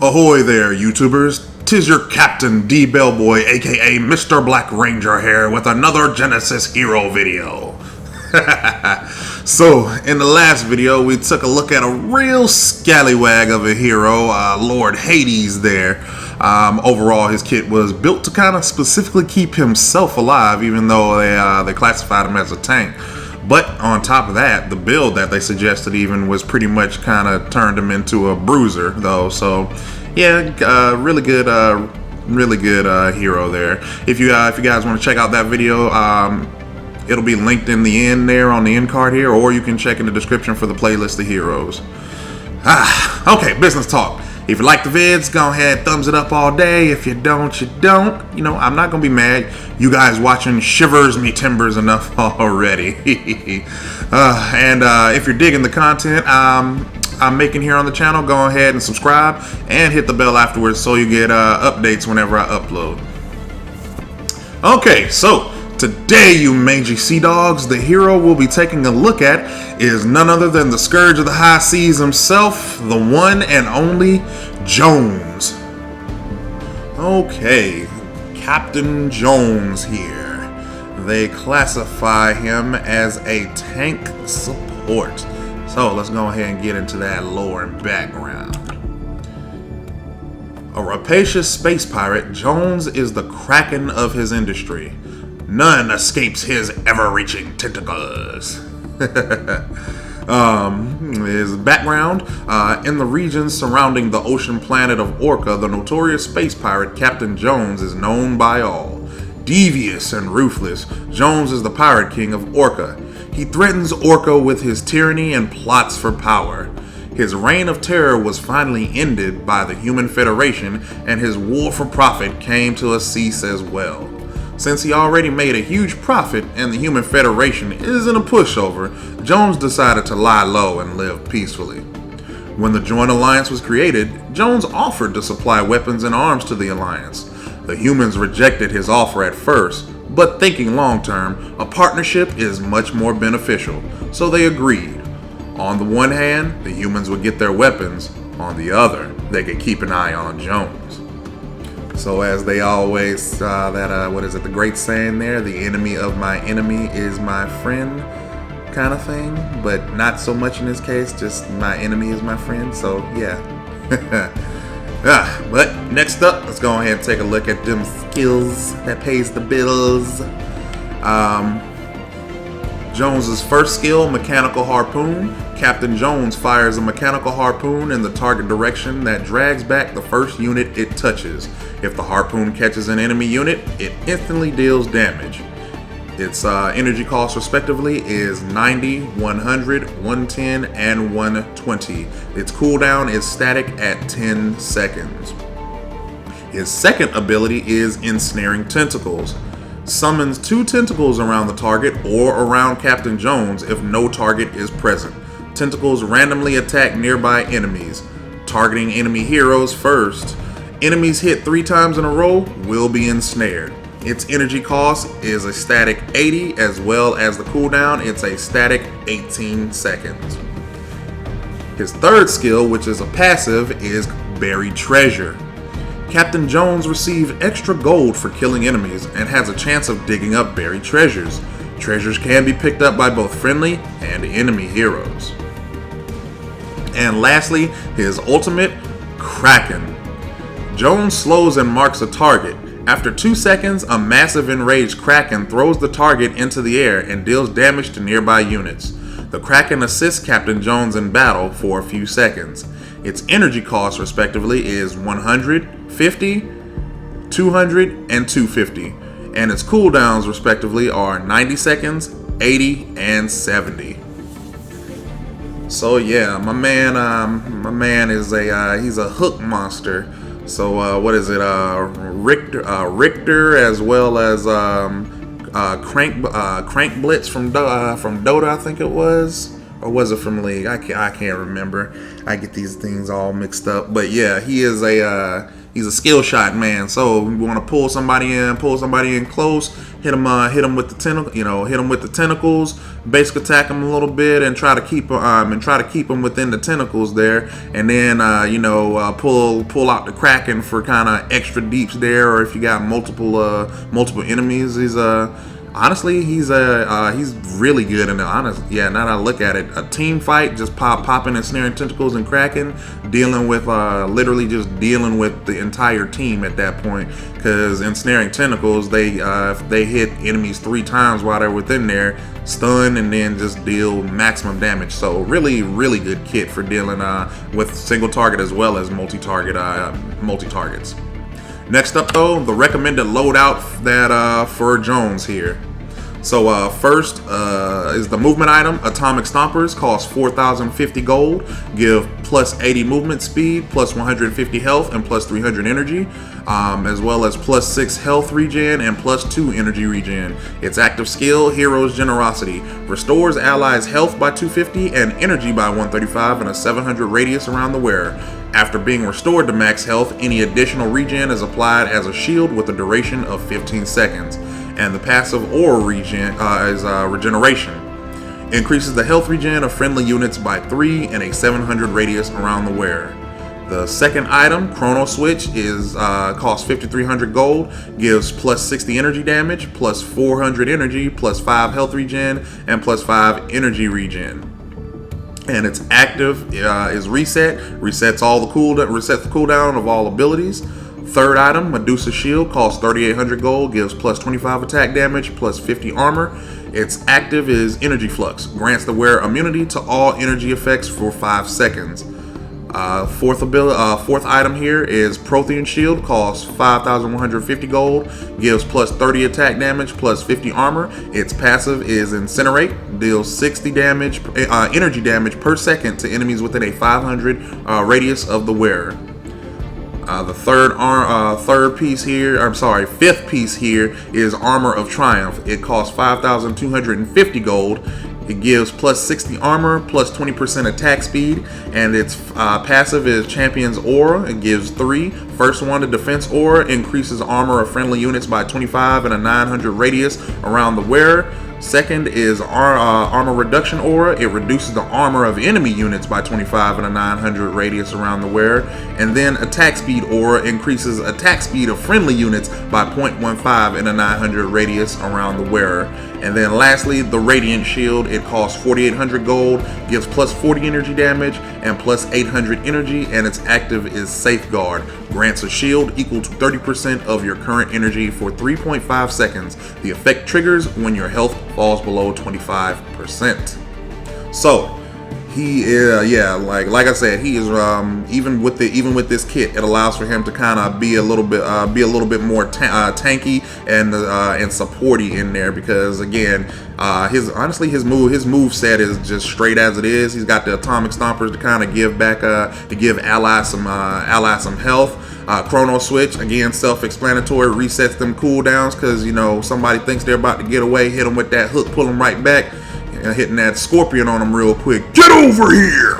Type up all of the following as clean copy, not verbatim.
Ahoy there, YouTubers. Tis your Captain D Bellboy, aka Mr. Black Ranger here, with another Genesis Hero video. So, in the last video, we took a look at a real scallywag of a hero, Lord Hades there. Overall, his kit was built to kind of specifically keep himself alive, even though they classified him as a tank. But on top of that, the build that they suggested even was pretty much kind of turned him into a bruiser, though. So, yeah, really good hero there. If you guys want to check out that video, it'll be linked in the end there on the end card here, or you can check in the description for the playlist of heroes. Okay, business talk. If you like the vids, go ahead, thumbs it up all day. If you don't, you don't. You know, I'm not gonna be mad. You guys watching shivers me timbers enough already. And if you're digging the content I'm making here on the channel, go ahead and subscribe and hit the bell afterwards so you get updates whenever I upload. Okay, so today, you mangy sea dogs, the hero we'll be taking a look at is none other than the Scourge of the High Seas himself, the one and only Jones. Okay, Captain Jones here. They classify him as a tank support. So let's go ahead and get into that lore and background. A rapacious space pirate, Jones is the Kraken of his industry. None escapes his ever-reaching tentacles. His background, in the regions surrounding the ocean planet of Orca, the notorious space pirate Captain Jones is known by all. Devious and ruthless, Jones is the pirate king of Orca. He threatens Orca with his tyranny and plots for power. His reign of terror was finally ended by the Human Federation, and his war for profit came to a cease as well. Since he already made a huge profit and the Human Federation isn't a pushover, Jones decided to lie low and live peacefully. When the Joint Alliance was created, Jones offered to supply weapons and arms to the Alliance. The humans rejected his offer at first, but thinking long term, a partnership is much more beneficial, so they agreed. On the one hand, the humans would get their weapons, on the other, they could keep an eye on Jones. So as they always, what is it, the great saying there, the enemy of my enemy is my friend kind of thing, but not so much in this case, just my enemy is my friend, so yeah. But next up, let's go ahead and take a look at them skills that pays the bills. Jones's first skill, Mechanical Harpoon. Captain Jones fires a mechanical harpoon in the target direction that drags back the first unit it touches. If the harpoon catches an enemy unit, it instantly deals damage. Its energy cost respectively is 90, 100, 110, and 120. Its cooldown is static at 10 seconds. His second ability is Ensnaring Tentacles. Summons 2 tentacles around the target or around Captain Jones if no target is present. Tentacles randomly attack nearby enemies, targeting enemy heroes first. Enemies hit 3 times in a row will be ensnared. Its energy cost is a static 80, as well as the cooldown, it's a static 18 seconds. His third skill, which is a passive, is Buried Treasure. Captain Jones receives extra gold for killing enemies and has a chance of digging up buried treasures. Treasures can be picked up by both friendly and enemy heroes. And lastly, his ultimate, Kraken. Jones slows and marks a target. After 2 seconds, a massive enraged Kraken throws the target into the air and deals damage to nearby units. The Kraken assists Captain Jones in battle for a few seconds. Its energy cost respectively is 100, 50, 200, and 250. And its cooldowns respectively are 90 seconds, 80, and 70. So yeah, my man is he's a hook monster. So what is it? Richter, as well as Crank Blitz from Dota, I think it was, or was it from League? I can't remember. I get these things all mixed up. But yeah, he is a He's a skill shot man. So we want to pull somebody in close, hit him with the tentacle, hit him with the tentacles, basic attack him a little bit, and try to keep him within the tentacles there, and then pull out the Kraken for kind of extra deeps there, or if you got multiple enemies. Honestly, he's really good in the honest. Yeah, now that I look at it, a team fight, just popping and snaring tentacles and Kraken, dealing with literally just dealing with the entire team at that point. Because ensnaring tentacles, if they hit enemies 3 times while they're within there, stun and then just deal maximum damage. So really, really good kit for dealing with single target as well as multi-targets. Next up though, the recommended loadout that for Jones here. So first is the movement item. Atomic Stompers cost 4,050 gold, give plus 80 movement speed, plus 150 health, and plus 300 energy, as well as plus 6 health regen and plus 2 energy regen. Its active skill, Hero's Generosity, restores allies' health by 250 and energy by 135 in a 700 radius around the wearer. After being restored to max health, any additional regen is applied as a shield with a duration of 15 seconds. And the passive aura regen is regeneration. Increases the health regen of friendly units by 3 in a 700 radius around the wearer. The second item, Chrono Switch, costs 5,300 gold, gives plus 60 energy damage, plus 400 energy, plus 5 health regen, and plus 5 energy regen. And its active is reset, resets the cooldown of all abilities. Third item, Medusa Shield, costs 3,800 gold, gives plus 25 attack damage, plus 50 armor. Its active is Energy Flux, grants the wearer immunity to all energy effects for 5 seconds. Fourth item here is Prothean Shield, costs 5,150 gold, gives plus 30 attack damage, plus 50 armor. Its passive is Incinerate, deals 60 energy damage per second to enemies within a 500 radius of the wearer. The fifth piece here is Armor of Triumph. It costs 5,250 gold. It gives plus 60 armor, plus 20% attack speed, and its passive is Champion's Aura. It gives 3. First one, the Defense Aura, increases armor of friendly units by 25 in a 900 radius around the wearer. Second is Armor Reduction Aura. It reduces the armor of enemy units by 25 in a 900 radius around the wearer. And then Attack Speed Aura increases attack speed of friendly units by 0.15 in a 900 radius around the wearer. And then lastly, the Radiant Shield. It costs 4,800 gold, gives plus 40 energy damage and plus 800 energy, and its active is Safeguard. Grants a shield equal to 30% of your current energy for 3.5 seconds. The effect triggers when your health falls below 25%. So he like I said, he is even with this kit, it allows for him to kind of be a little bit more tanky and supporty in there, because again, his move set is just straight as it is. He's got the Atomic Stompers to kind of give back to give allies some health. Chrono Switch, again, self-explanatory, resets them cooldowns, because somebody thinks they're about to get away, hit them with that hook, pull them right back, hitting that scorpion on them real quick. Get over here!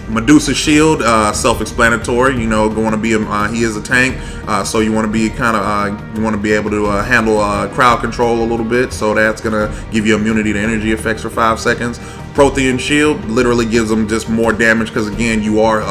Medusa Shield, self-explanatory. Going to be he is a tank, so you want to be able to handle crowd control a little bit. So that's gonna give you immunity to energy effects for 5 seconds. Prothean Shield literally gives them just more damage, because again, you are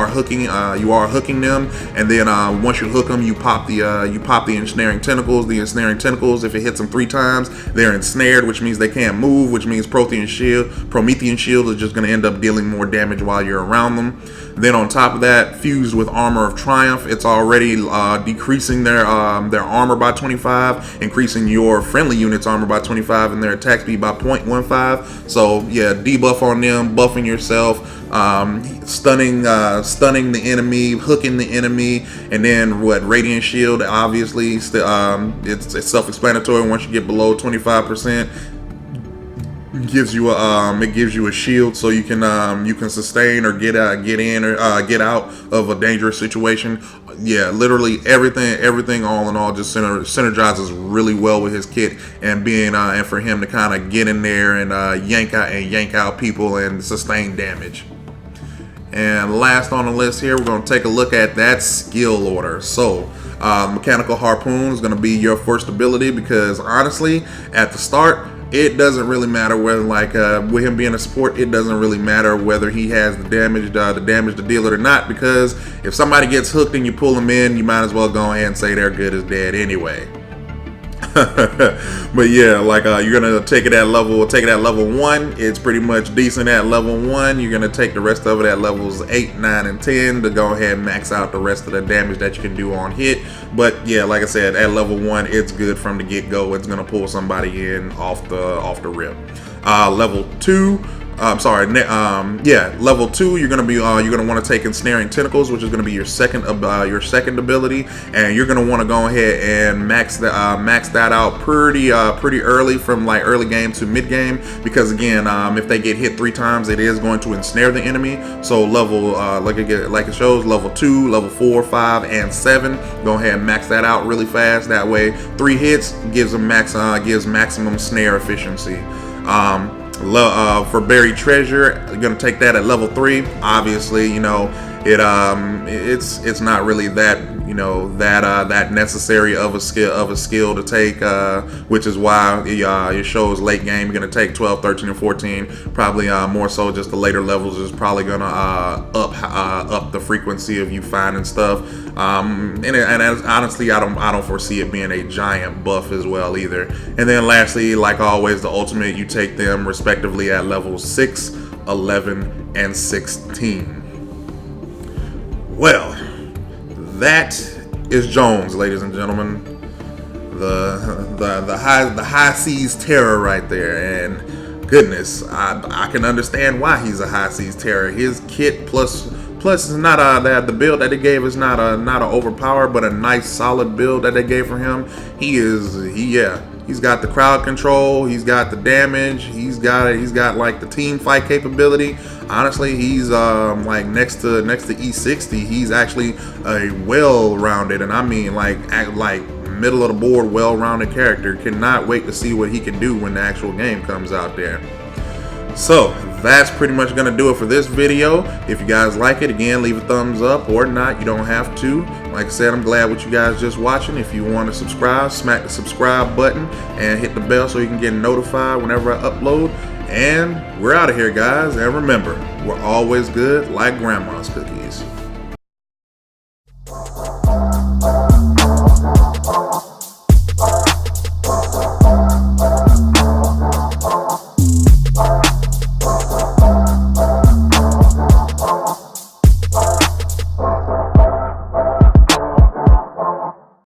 hooking them, and then once you hook them, you pop the ensnaring tentacles. The ensnaring tentacles, if it hits them 3 times, they're ensnared, which means they can't move, which means Promethean Shield is just going to end up dealing more damage while you're around them. Then on top of that, fused with Armor of Triumph, it's already decreasing their armor by 25, increasing your friendly units' armor by 25, and their attack speed by 0.15. So yeah, debuff on them, buffing yourself, stunning the enemy, hooking the enemy, and then Radiant Shield, obviously, it's self-explanatory. Once you get below 25%, it gives you a shield, so you can sustain or get in or get out of a dangerous situation. Yeah, literally everything all in all just synergizes really well with his kit, and and for him to kind of get in there and yank out people and sustain damage. And last on the list here, we're going to take a look at that skill order. So Mechanical Harpoon is going to be your first ability, because honestly, at the start, it doesn't really matter whether, like, with him being a support, it doesn't really matter whether he has the damage to deal it or not, because if somebody gets hooked and you pull them in, you might as well go ahead and say they're good as dead anyway. But yeah, like you're gonna take it at level 1. It's pretty much decent at level 1. You're gonna take the rest of it at levels 8, 9, and 10 to go ahead and max out the rest of the damage that you can do on hit. But yeah, like I said, at level 1, it's good from the get-go. It's gonna pull somebody in off the rip. Level 2. Level 2, you're gonna want to take Ensnaring Tentacles, which is gonna be your second ability, and you're gonna want to go ahead and max that out pretty early, from like early game to mid game, because again, if they get hit 3 times, it is going to ensnare the enemy. So level like it shows, level 2, level 4, 5, and 7, go ahead and max that out really fast. That way, 3 hits gives maximum snare efficiency. For Buried Treasure, you're gonna take that at level 3. Obviously, you know, it's not really that, you know, that necessary of a skill to take, which is why it shows late game you're gonna take 12, 13, and 14. Probably more so just the later levels is probably gonna up the frequency of you finding stuff. Honestly, I don't foresee it being a giant buff as well either. And then lastly, like always, the ultimate, you take them respectively at levels 6, 11, and 16. Well, that is Jones, ladies and gentlemen. The high seas terror right there. And goodness, I can understand why he's a high seas terror. His kit plus is not the build that they gave is not a overpowered, but a nice solid build that they gave for him. He's got the crowd control, he's got the damage, he's got like the team fight capability. Honestly, he's like next to E60, he's actually a well-rounded, and I mean like middle of the board well-rounded character. Cannot wait to see what he can do when the actual game comes out there. So that's pretty much gonna do it for this video. If you guys like it, again, leave a thumbs up, or not, you don't have to. Like I said, I'm glad with you guys just watching. If you want to subscribe, smack the subscribe button and hit the bell so you can get notified whenever I upload. And we're out of here, guys. And remember, we're always good like grandma's cookies.